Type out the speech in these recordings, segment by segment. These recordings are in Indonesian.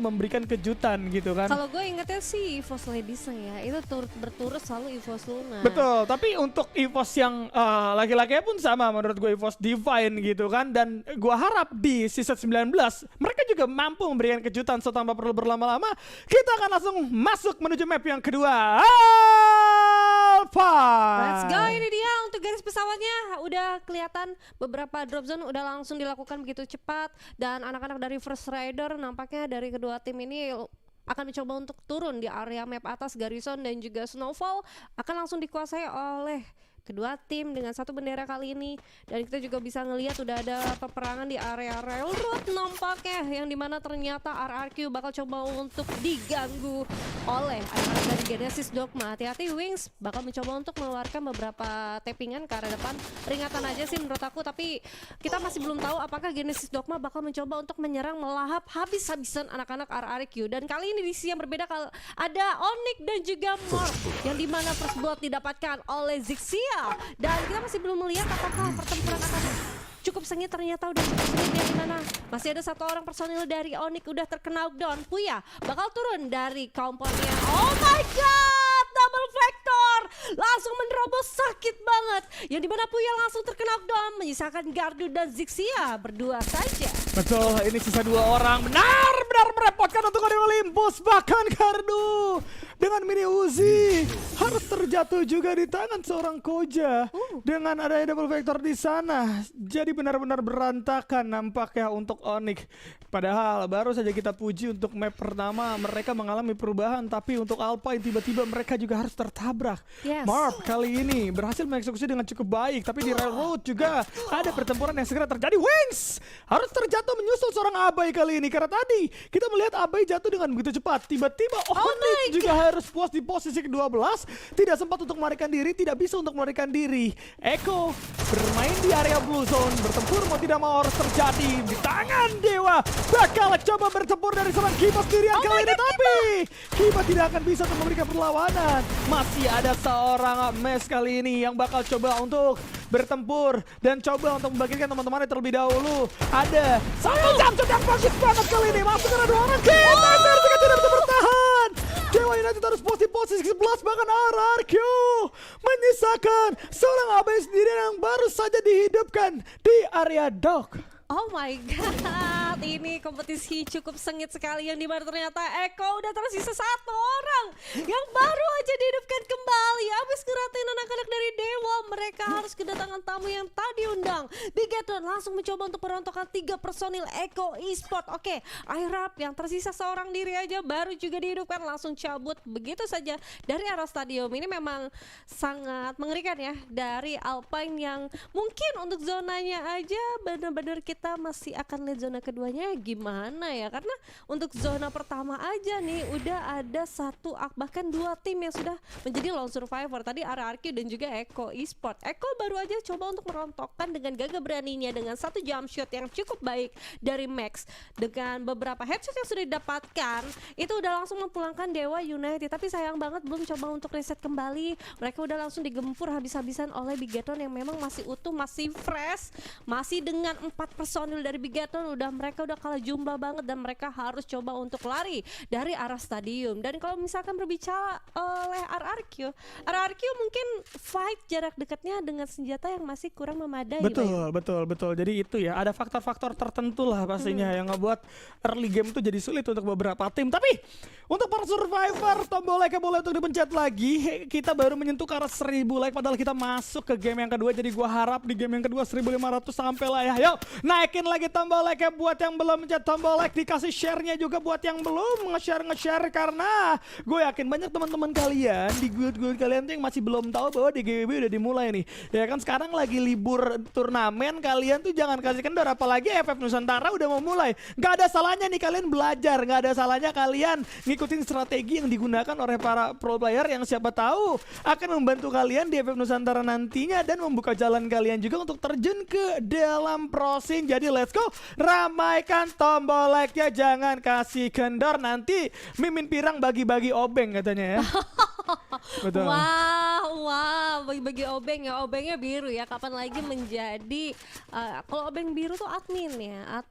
memberikan kejutan gitu kan. Kalau gue ingetnya sih EVOS Ladies ya, itu berturut selalu EVOS Luna. Betul, tapi untuk EVOS yang laki-laki pun sama menurut gue, EVOS Divine gitu kan. Dan gue harap di season 19 mereka juga mampu memberikan kejutan. So tanpa perlu berlama-lama, kita akan langsung masuk menuju map yang kedua, Alpha. Let's go, ini dia untuk garis pesawatnya. Udah kelihatan beberapa drop zone udah langsung dilakukan begitu cepat. Dan anak-anak dari First Rider nampaknya dari kedua tim ini akan mencoba untuk turun di area map atas. Garrison dan juga Snowfall akan langsung dikuasai oleh kedua tim dengan satu bendera kali ini. Dan kita juga bisa ngelihat udah ada peperangan di area railroad nampaknya, yang dimana ternyata RRQ bakal coba untuk diganggu oleh anak-anak dari Genesis Dogma. Hati-hati Wings bakal mencoba untuk mengeluarkan beberapa tappingan ke arah depan. Peringatan aja sih menurut aku, tapi kita masih belum tahu apakah Genesis Dogma bakal mencoba untuk menyerang melahap habis-habisan anak-anak RRQ. Dan kali ini di sisi yang berbeda, ada Onyx dan juga Mark, yang dimana first blood didapatkan oleh Zixia. Dan kita masih belum melihat apakah pertempuran akan cukup sengit. Ternyata udah cukup sengit, yang dimana masih ada satu orang personil dari Onyx udah terkena knockdown. Puya bakal turun dari kompornya. Oh my god, double vector langsung menerobos, sakit banget. Yang dimana Puya langsung terkena knockdown, menyisakan Gardu dan Zixia berdua saja. Betul, ini sisa 2 orang. Benar-benar merepotkan untuk ada Olympus. Bahkan Gardu dengan mini Uzi harus terjatuh juga di tangan seorang Koja. Dengan adanya double vector di sana, jadi benar-benar berantakan nampaknya untuk Onyx. Padahal baru saja kita puji untuk map pertama mereka mengalami perubahan, tapi untuk Alpine tiba-tiba mereka juga harus tertabrak. Marv kali ini berhasil mengeksekusi dengan cukup baik, tapi di railroad juga ada pertempuran yang segera terjadi. Wings harus terjatuh menyusul seorang Abai kali ini, karena tadi kita melihat Abai jatuh dengan begitu cepat. Tiba-tiba Onyx juga harus puas di posisi ke-12, tidak sempat untuk melarikan diri, tidak bisa untuk melarikan diri. Echo bermain di area blue zone, bertempur mau tidak mau harus terjadi di tangan Dewa. Bakal coba bertempur dari seorang Kiba sendirian kali ini, tapi Kiba tidak akan bisa untuk memberikan perlawanan. Masih ada seorang Mes kali ini yang bakal coba untuk bertempur dan coba untuk membangkitkan teman-temannya terlebih dahulu. Ada satu jump yang bagus banget kali ini, masuk karena 2 orang. Kita tidak bisa bertahan. Dewa United harus posisi 11, bahkan RRQ menyisakan seorang Abai sendiri yang baru saja dihidupkan di area dock. Oh my god, ini kompetisi cukup sengit sekali, yang dimana ternyata Eko udah tersisa 1 orang yang baru aja dihidupkan kembali. Habis ngeratain anak-anak dari Dewa, mereka harus kedatangan tamu yang tadi undang. Bigetron langsung mencoba untuk merontokkan 3 personil Eko Esport. Oke, Airap yang tersisa seorang diri aja baru juga dihidupkan, langsung cabut begitu saja dari arah stadium. Ini memang sangat mengerikan ya dari Alpine, yang mungkin untuk zonanya aja benar-benar kita masih akan lihat zona keduanya gimana ya, karena untuk zona pertama aja nih udah ada 1 bahkan 2 tim yang sudah menjadi lone survivor. Tadi RRQ dan juga Eko Esport. Eko baru aja coba untuk merontokkan dengan gagah beraninya dengan 1 jump shot yang cukup baik dari Max, dengan beberapa headshot yang sudah didapatkan itu udah langsung memulangkan Dewa United. Tapi sayang banget belum coba untuk reset kembali, mereka udah langsung digempur habis-habisan oleh Bigetron yang memang masih utuh, masih fresh, masih dengan 4 personil dari Bigetron. Mereka udah kalah jumlah banget dan mereka harus coba untuk lari dari arah stadium. Dan kalau misalkan berbicara oleh RRQ mungkin fight jarak dekatnya dengan senjata yang masih kurang memadai. Betul. Jadi itu ya, ada faktor-faktor tertentu lah pastinya yang ngebuat early game itu jadi sulit untuk beberapa tim. Tapi untuk para survivor, tombol like boleh untuk dipencet lagi. Kita baru menyentuh ke arah 1000 like, padahal kita masuk ke game yang kedua. Jadi gua harap di game yang kedua 1500 sampai lah ya. Yuk, naikin lagi tombol like ya buat yang belum mencet tombol like, dikasih share-nya juga buat yang belum nge-share, karena gue yakin banyak teman-teman kalian di guild-guild kalian tuh yang masih belum tahu bahwa DGWB udah dimulai nih. Ya kan sekarang lagi libur turnamen, kalian tuh jangan kasih kendor, apalagi FF Nusantara udah mau mulai. Gak ada salahnya nih kalian belajar, gak ada salahnya kalian ngikutin strategi yang digunakan oleh para pro player yang siapa tahu akan membantu kalian di FF Nusantara nantinya dan membuka jalan kalian juga untuk terjun ke dalam pro scene. Jadi let's go, ramaikan tombol like-nya, jangan kasih kendor, nanti Mimin Pirang bagi-bagi obeng katanya ya. Betul. Wah, bagi Obeng ya, Obengnya biru ya. Kapan lagi menjadi kalau Obeng biru tuh admin ya,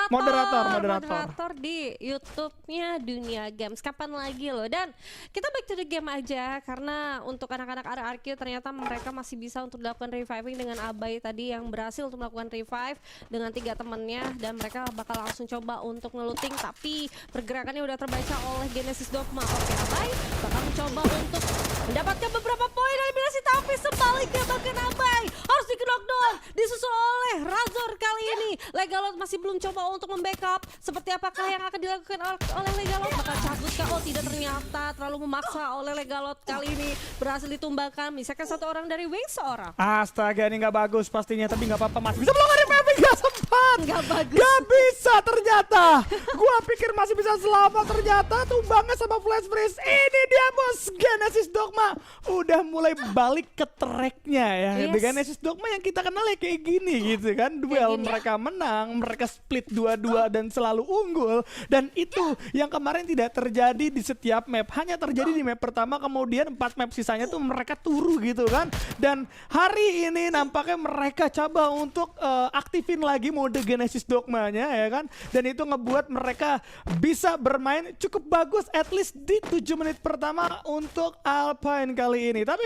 moderator di YouTube-nya Dunia Games. Kapan lagi loh? Dan kita back to the game aja, karena untuk anak-anak RRQ ternyata mereka masih bisa untuk melakukan reviving dengan Abai tadi yang berhasil untuk melakukan revive dengan 3 temannya, dan mereka bakal langsung coba untuk ngeluting, tapi pergerakannya udah terbaca oleh Genesis Dogma. Oke, Abai bakal mencoba untuk mendapatkan beberapa poin eliminasi, tapi sebaliknya bahkan Abai harus di knockdown, disusul oleh Razor. Kali ini Legalot masih belum coba untuk membackup. Seperti apakah yang akan dilakukan oleh Legalot? Bakal cabut kah? Oh tidak, ternyata terlalu memaksa oleh Legalot. Kali ini berhasil ditumbangkan, misalkan 1 orang dari Wing seorang. Astaga, ini nggak bagus pastinya, tapi nggak apa-apa, masih bisa belum ada Pepeng, nggak sempat. Nggak bagus. Nggak bisa ternyata. Gua pikir masih bisa selamat, ternyata tumbangnya sama Flash Freeze. Ini dia bos, Genesis Dogma udah mulai balik ke tracknya ya. Yes. Genesis Dogma yang kita kenal ya kayak gini gitu kan. Duel mereka menang, mereka split 2-2 dan selalu unggul. Dan itu yang kemarin tidak terjadi di setiap map, hanya terjadi di map pertama, kemudian 4 map sisanya tuh mereka turu gitu kan. Dan hari ini nampaknya mereka coba untuk aktifin lagi mode Genesis Dogma-nya ya kan. Dan itu ngebuat mereka bisa bermain cukup bagus at least di 7 menit pertama untuk Alpine kali ini. Tapi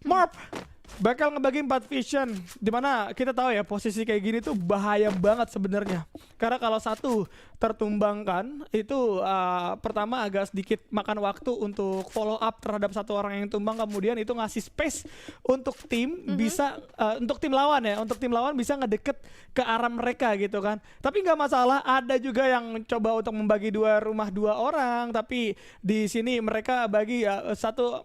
Morp bakal ngebagi 4 vision, dimana kita tahu ya posisi kayak gini tuh bahaya banget sebenarnya. Karena kalau satu tertumbangkan itu pertama agak sedikit makan waktu untuk follow up terhadap 1 orang yang tumbang, kemudian itu ngasih space untuk tim bisa untuk tim lawan ya, untuk tim lawan bisa ngedeket ke arah mereka gitu kan. Tapi nggak masalah, ada juga yang coba untuk membagi 2 rumah 2 orang, tapi di sini mereka bagi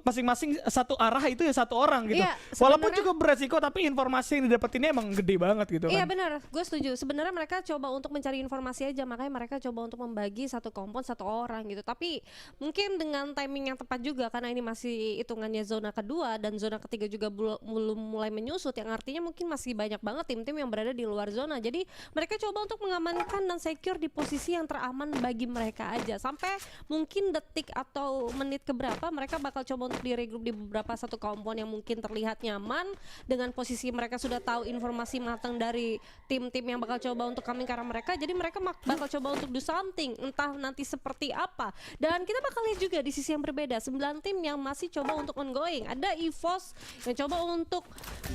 masing-masing 1 arah itu ya 1 orang gitu. Iya, walaupun cukup beresiko, tapi informasi yang didapetinnya emang gede banget gitu kan. Iya benar, gue setuju. Sebenarnya mereka coba untuk mencari informasi aja, makanya mereka coba untuk membagi 1 kompon 1 orang gitu. Tapi mungkin dengan timing yang tepat juga, karena ini masih hitungannya zona kedua dan zona ketiga juga belum mulai menyusut, yang artinya mungkin masih banyak banget tim-tim yang berada di luar zona. Jadi mereka coba untuk mengamankan dan secure di posisi yang teraman bagi mereka aja. Sampai mungkin detik atau menit keberapa mereka bakal coba untuk di-regroup di beberapa 1 kompon yang mungkin terlihat nyaman dengan posisi mereka sudah tahu informasi matang dari tim-tim yang bakal coba untuk coming ke arah mereka. Jadi mereka bakal coba untuk do something, entah nanti seperti apa. Dan kita bakal lihat juga di sisi yang berbeda 9 tim yang masih coba untuk ongoing. Ada EVOS yang coba untuk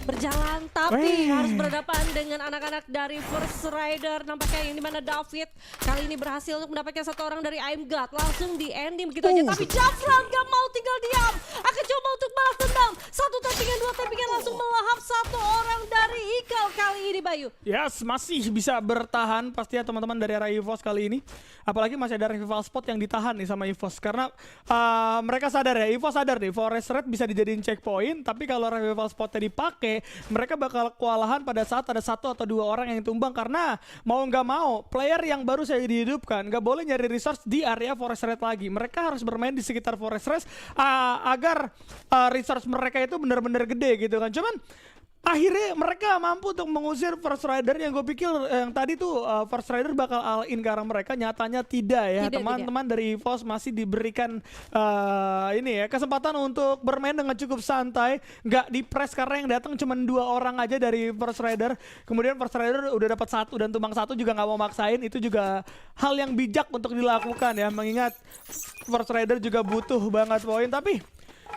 berjalan, tapi harus berhadapan dengan anak-anak dari First Rider. Nampaknya yang dimana David kali ini berhasil untuk mendapatkan 1 orang dari I'm God, langsung di ending begitu aja. Tapi Jafran gak mau tinggal diam, akan coba untuk balas dendam. 1 tappingan, 2 tappingan, langsung melahap 1 orang dari Ikal kali ini, Bayu. Yes, masih bisa bertahan pasti ya teman-teman dari arah EVOS kali ini. Apalagi masih ada rival spot yang ditahan nih sama EVOS. Karena mereka sadar ya, EVOS sadar nih, Forest Red bisa dijadiin checkpoint, tapi kalau rival spotnya dipakai, mereka bakal kewalahan pada saat ada 1 atau 2 orang yang tumbang. Karena mau nggak mau, player yang baru saja dihidupkan nggak boleh nyari resource di area Forest Red lagi. Mereka harus bermain di sekitar Forest Red agar resource mereka itu benar-benar gede gitu kan. Cuman akhirnya mereka mampu untuk mengusir First Rider yang gue pikir yang tadi tuh First Rider bakal all in ke arah mereka, nyatanya tidak ya. Teman-teman dari EVOS masih diberikan ini ya kesempatan untuk bermain dengan cukup santai, nggak di-press karena yang datang cuma 2 orang aja dari First Rider. Kemudian First Rider udah dapat 1 dan tumbang 1 juga nggak mau maksain, itu juga hal yang bijak untuk dilakukan ya, mengingat First Rider juga butuh banget poin. Tapi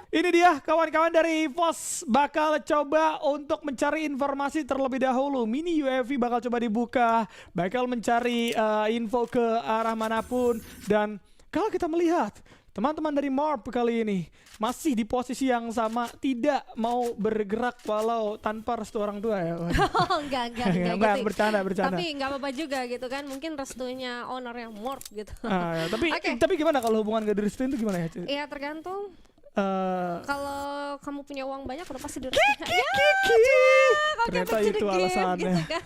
ini dia kawan-kawan dari EVOS bakal coba untuk mencari informasi terlebih dahulu. Mini UAV bakal coba dibuka, bakal mencari info ke arah manapun. Dan kalau kita melihat teman-teman dari Morp kali ini masih di posisi yang sama, tidak mau bergerak walau tanpa restu orang tua ya. Oh, enggak gitu. Bercanda. Tapi nggak apa-apa juga gitu kan, mungkin restunya ownernya Morp gitu. Ya, tapi gimana kalau hubungan gak direstuin itu gimana ya? Iya tergantung. Kalau kamu punya uang banyak udah pasti direstuin. Ternyata itu alasannya. Gitu kan?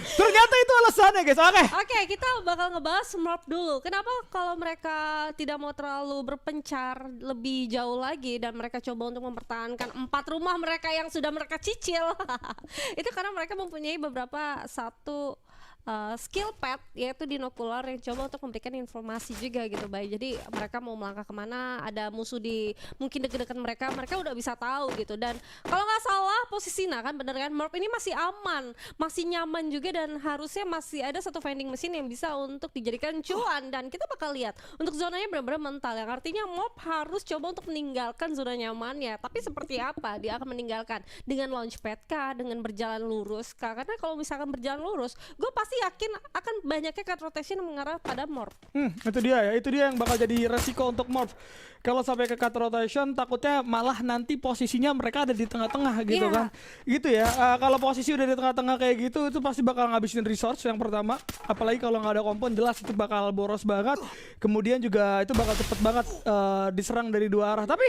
Ternyata itu alasannya guys. Oke, kita bakal ngebahas Morp dulu. Kenapa kalau mereka tidak mau terlalu berpencar lebih jauh lagi dan mereka coba untuk mempertahankan 4 rumah mereka yang sudah mereka cicil. Itu karena mereka mempunyai beberapa skill pad yaitu binokular yang coba untuk memberikan informasi juga gitu baik. Jadi mereka mau melangkah kemana, ada musuh di mungkin dekat-dekat mereka udah bisa tahu gitu. Dan kalau nggak salah posisi kan bener kan Morph ini masih aman, masih nyaman juga dan harusnya masih ada satu vending machine yang bisa untuk dijadikan cuan dan kita bakal lihat untuk zonanya benar-benar mental yang artinya Morph harus coba untuk meninggalkan zona nyamannya. Tapi seperti apa dia akan meninggalkan dengan launchpad kah, dengan berjalan lurus kah? Karena kalau misalkan berjalan lurus, gue pasti yakin akan banyaknya cut rotation yang mengarah pada Morph. Itu dia ya, itu dia yang bakal jadi resiko untuk Morph. Kalau sampai ke cut rotation, takutnya malah nanti posisinya mereka ada di tengah-tengah gitu kan. Gitu ya, kalau posisi udah di tengah-tengah kayak gitu, itu pasti bakal ngabisin resource yang pertama. Apalagi kalau nggak ada kompon, jelas itu bakal boros banget. Kemudian juga itu bakal cepet banget diserang dari dua arah. Tapi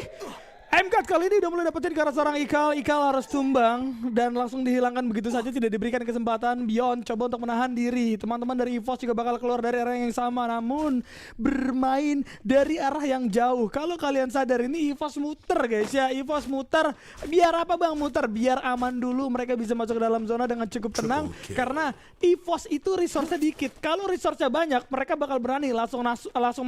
MCAT kali ini udah mulai dapetin ke arah seorang Ikal harus tumbang dan langsung dihilangkan begitu saja, tidak diberikan kesempatan. Beyond coba untuk menahan diri. Teman-teman dari EVOS juga bakal keluar dari arah yang sama, namun bermain dari arah yang jauh. Kalau kalian sadar ini EVOS muter guys ya, EVOS muter. Biar apa bang muter? Biar aman dulu, mereka bisa masuk ke dalam zona dengan cukup tenang. Karena EVOS itu resource-nya dikit. Kalau resource-nya banyak, mereka bakal berani langsung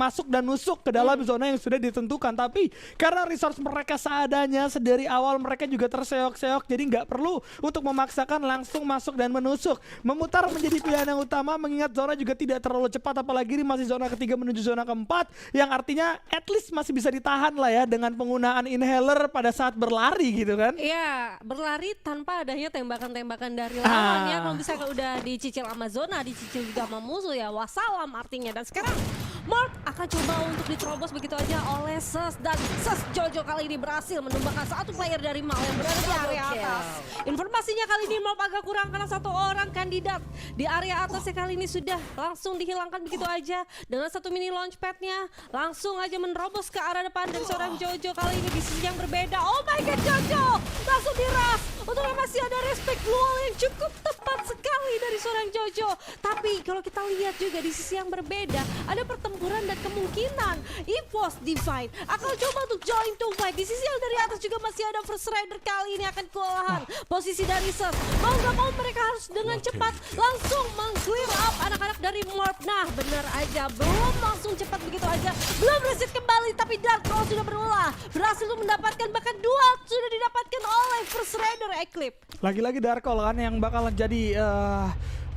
masuk dan nusuk ke dalam zona yang sudah ditentukan. Tapi karena resource mereka seadanya, sedari awal mereka juga terseok-seok, jadi nggak perlu untuk memaksakan langsung masuk dan menusuk. Memutar menjadi pilihan yang utama, mengingat zona juga tidak terlalu cepat, apalagi ini masih zona ketiga menuju zona keempat, yang artinya at least masih bisa ditahan lah ya dengan penggunaan inhaler pada saat berlari gitu kan. Iya, berlari tanpa adanya tembakan-tembakan dari lawan ya. Kalau misalnya udah dicicil sama zona, dicicil juga sama musuh ya, wassalam artinya. Dan sekarang Morph akan coba untuk diterobos begitu aja oleh Ses, dan Ses Jojo kali ini berhasil menumbangkan satu player dari Mal yang berada di area atas. Informasinya kali ini Morph agak kurang karena satu orang kandidat di area atasnya kali ini sudah langsung dihilangkan begitu aja dengan satu mini launchpadnya, langsung aja menerobos ke arah depan dari seorang Jojo kali ini di sisi yang berbeda. Oh my god, Jojo langsung diras. Untungnya masih ada respect wall yang cukup tepat sekali dari seorang Jojo. Tapi kalau kita lihat juga di sisi yang berbeda ada pertempuran dan kemungkinan EVOS Divine akan coba untuk join to fight. Di sisi yang dari atas juga masih ada First Rider kali ini akan kewalahan posisi dari Ses. Mau gak mau mereka harus dengan cepat langsung meng-clear up anak-anak dari Morph. Nah bener aja, belum langsung cepat begitu aja, belum reset kembali, tapi Dark Claw sudah berulah, berhasil untuk mendapatkan, bahkan dual sudah didapatkan oleh First Rider Eclipse. Lagi-lagi Dark Claw kan yang bakal jadi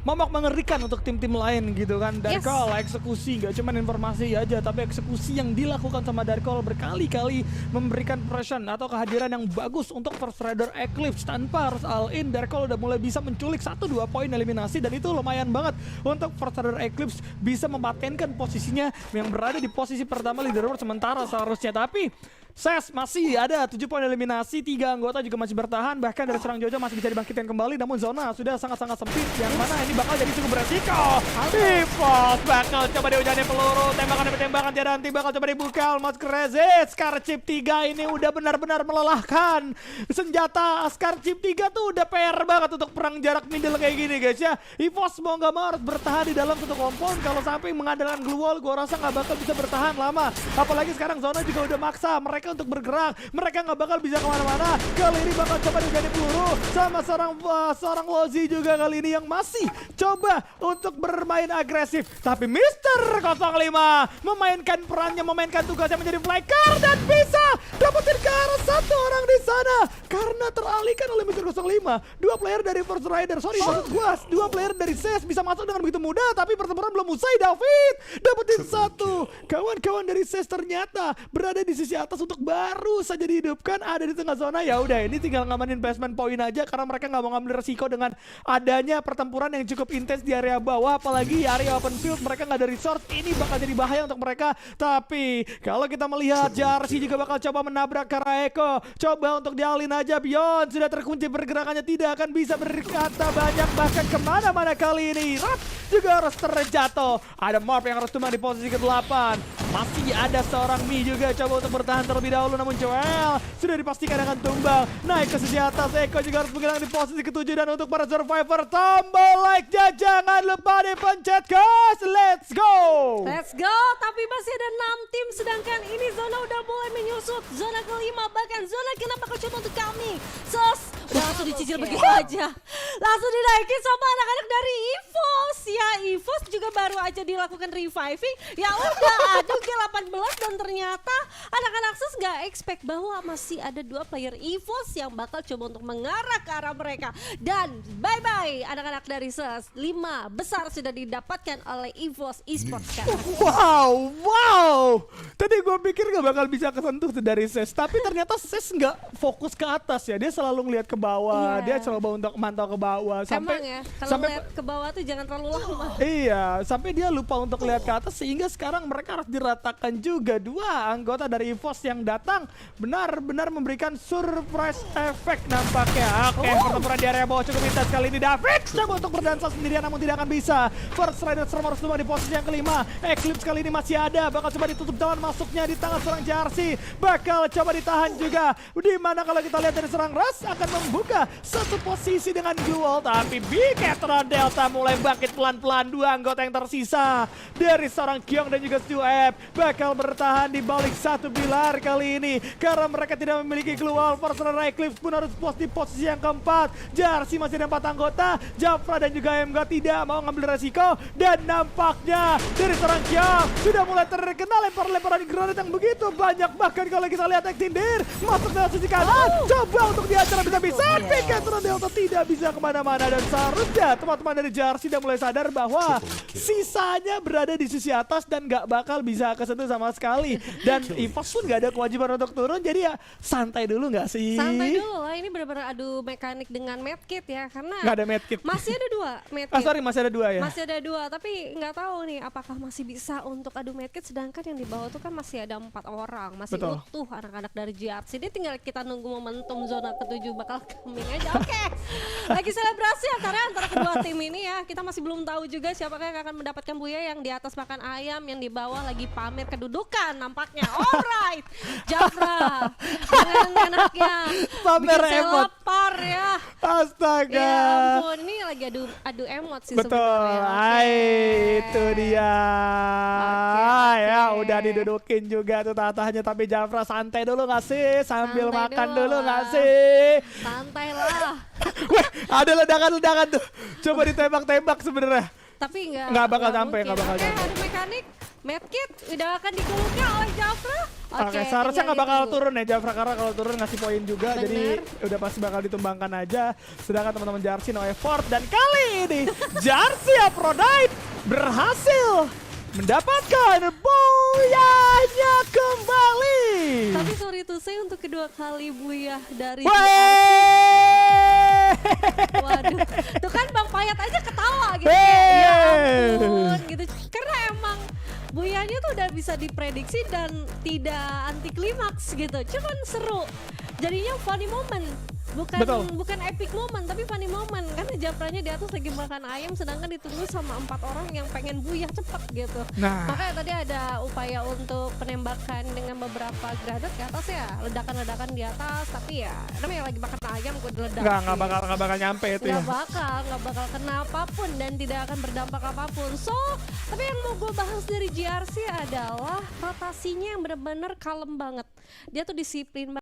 momok mengerikan untuk tim-tim lain gitu kan. Dark Claw eksekusi, gak cuma informasi aja, tapi eksekusi yang dilakukan sama Dark Claw berkali-kali memberikan pressure atau kehadiran yang bagus untuk First Rider Eclipse. Tanpa harus all in, Dark Claw udah mulai bisa menculik 1-2 poin eliminasi, dan itu lumayan banget untuk First Rider Eclipse bisa mematenkan posisinya yang berada di posisi pertama leaderboard sementara seharusnya. Tapi Ses masih ada 7 poin eliminasi, 3 anggota juga masih bertahan, bahkan dari serang Jojo masih bisa dibangkitkan kembali, namun zona sudah sangat-sangat sempit, yang mana ini bakal jadi cukup beresiko. EVOS bakal coba dihujani peluru, tembakan demi tembakan tiada henti bakal coba dibuka. Almost resist, Scarchip 3 ini udah benar-benar melelahkan. Senjata Scarchip 3 tuh udah PR banget untuk perang jarak middle kayak gini guys ya. EVOS mau gak mau harus bertahan di dalam satu kompon, kalau sampai mengandalkan glue wall gua rasa gak bakal bisa bertahan lama. Apalagi sekarang zona juga udah maksa mereka untuk bergerak, mereka nggak bakal bisa kemana-mana. Kali ini bakal coba digani peluru sama seorang Lozi juga kali ini yang masih coba untuk bermain agresif. Tapi Mr. 05 memainkan perannya, memainkan tugasnya menjadi flanker dan bisa dapetin ke arah satu orang di sana karena teralihkan oleh Mr. 05. Dua player dari First Rider, maksud gua, dua player dari Ses bisa masuk dengan begitu mudah, tapi pertempuran belum usai. David dapetin satu. Kawan-kawan dari Ses ternyata berada di sisi atas untuk baru saja dihidupkan, ada di tengah zona. Ya udah, ini tinggal ngamanin investment point aja karena mereka nggak mau ngambil resiko dengan adanya pertempuran yang cukup intens di area bawah, apalagi area open field. Mereka nggak ada resource, ini bakal jadi bahaya untuk mereka. Tapi kalau kita melihat Jarsi juga bakal coba menabrak ke arah Eko, coba untuk dialin aja. Beyond sudah terkunci pergerakannya, tidak akan bisa berkata banyak bahkan kemana-mana kali ini. Rat juga harus terjatuh. Ada Morph yang harus tumbang di posisi ke-8. Masih ada seorang Mi juga coba untuk bertahan terlebih dahulu, namun Joel sudah dipastikan akan tumbang. Naik ke sisi atas, Eko juga harus bergerak di posisi ke-7. Dan untuk para survivor, tombol like-nya jangan lupa dipencet guys. Let's go! Let's go, tapi masih ada 6 tim, sedangkan ini zona udah mulai menyusut. Zona ke-5 bahkan zona ke-6 bakal coba untuk kami. Sos langsung dicicil begitu aja. Langsung dinaikin sama anak-anak dari EVOS. Ya EVOS juga baru aja dilakukan reviving. Ya udah aduh G18 dan ternyata anak-anak SUS gak expect bahwa masih ada 2 player EVOS yang bakal coba untuk mengarah ke arah mereka. Dan bye-bye anak-anak dari SUS. 5 besar sudah didapatkan oleh EVOS Esports sekarang. Wow. Tadi gue pikir gak bakal bisa kesentuh tuh dari SES, tapi ternyata SES nggak fokus ke atas ya. Dia selalu ngeliat ke bawah, Iya. dia coba untuk mantau ke bawah. Emang ya, kalau lihat ke bawah tuh jangan terlalu lama. Iya, sampai dia lupa untuk lihat ke atas sehingga sekarang mereka harus diratakan juga. 2 anggota dari EVOS yang datang benar-benar memberikan surprise effect nampaknya. Oke, pertempuran di area bawah cukup intens kali ini. David coba untuk berdansa sendirian namun tidak akan bisa. First Rider Storm harus di posisi yang kelima. Eclipse kali ini masih ada, bakal coba ditutup jalan masuknya di tangan seorang Jarsi. Bakal coba ditahan juga. Dimana kalau kita lihat dari serang Ras akan membuka satu posisi dengan duel, tapi Bigetron Delta mulai bangkit pelan-pelan. 2 anggota yang tersisa dari seorang Kyong dan juga Stuep bakal bertahan di balik satu pilar kali ini karena mereka tidak memiliki keluar. First Rider Eclipse pun harus pos di posisi yang keempat. Jarsi masih ada 4 anggota. Jafra dan juga MG tidak mau ngambil resiko dan nampaknya dari seorang Kyong sudah mulai terkena lemparan granat yang begitu banyak. Bahkan kalau kita lihat Extinder masuk dalam sisi kanan, coba untuk diajar bisa-bisa. Bigetron Delta tidak bisa kemana-mana dan seharusnya teman-teman dari Jarsi sudah mulai sadar bahwa sisanya berada di sisi atas dan gak bakal bisa kesentuh sama sekali. Dan EVOS pun gak ada kewajiban untuk turun, jadi ya santai dulu gak sih? Santai dulu lah, ini benar-benar adu mekanik dengan medkit ya, karena Gak ada medkit. masih ada 2 medkit. Sorry, masih ada 2 ya? Masih ada 2, tapi nggak tahu nih apakah masih bisa untuk adu medkit, sedangkan yang di bawah tuh kan masih ada 4 orang, masih Betul. utuh anak-anak dari JRC. Ini tinggal kita nunggu momentum zona ke-7 bakal coming aja. Oke. Lagi selebrasi antara kedua tim ini ya. Kita masih belum tahu juga siapakah yang akan mendapatkan buaya. Yang di atas makan ayam, yang di bawah lagi pamer kedudukan nampaknya. Alright, Jafra dengan anaknya Pamer bikin saya emot. lapar ya. Astaga. Ya ampun, ini lagi adu emot sih Betul, sebenarnya. ay, itu dia. Oke. Ya udah didudukin juga tuh tatahnya, tapi Jafra santai dulu gak sih? Sambil Santai makan dulu dulu lah. gak sih? Santai lah. Weh, ada ledakan-ledakan tuh. Coba ditembak-tembak sebenarnya. Tapi Nggak bakal sampai, mungkin. nggak bakal Oke, sampai. adu mekanik, medkit udah akan dikuluknya oleh Jafra. Oke, seharusnya nggak bakal ditunggu. turun ya Jafra, karena kalau turun ngasih poin juga, Bener. jadi udah pasti bakal ditumbangkan aja. Sedangkan teman-teman Jarsi no effort, dan kali ini Jarsi Aphrodite berhasil mendapatkan buyanya kembali. Tapi sorry tuh, saya untuk kedua kali buyah dari Wey! Waduh, tuh kan Bang Payat aja ketawa gitu. Hey! Ya ampun gitu. Karena emang buyanya tuh udah bisa diprediksi dan tidak anti klimaks gitu. Cuman seru. Jadinya funny moment. Betul. Bukan epic moment tapi funny moment, karena Jafranya di atas lagi makan ayam sedangkan ditunggu sama 4 orang yang pengen buyah cepet gitu. Nah. Makanya tadi ada upaya untuk penembakan dengan beberapa granat ke atas ya, ledakan-ledakan di atas, tapi ya namanya lagi makan ayam gue diledakin. Nggak bakal nyampe itu ya. Nggak bakal kena apapun dan tidak akan berdampak apapun. So, tapi yang mau gue bahas dari GRC adalah rotasinya yang benar-benar kalem banget. Dia tuh disiplin banget.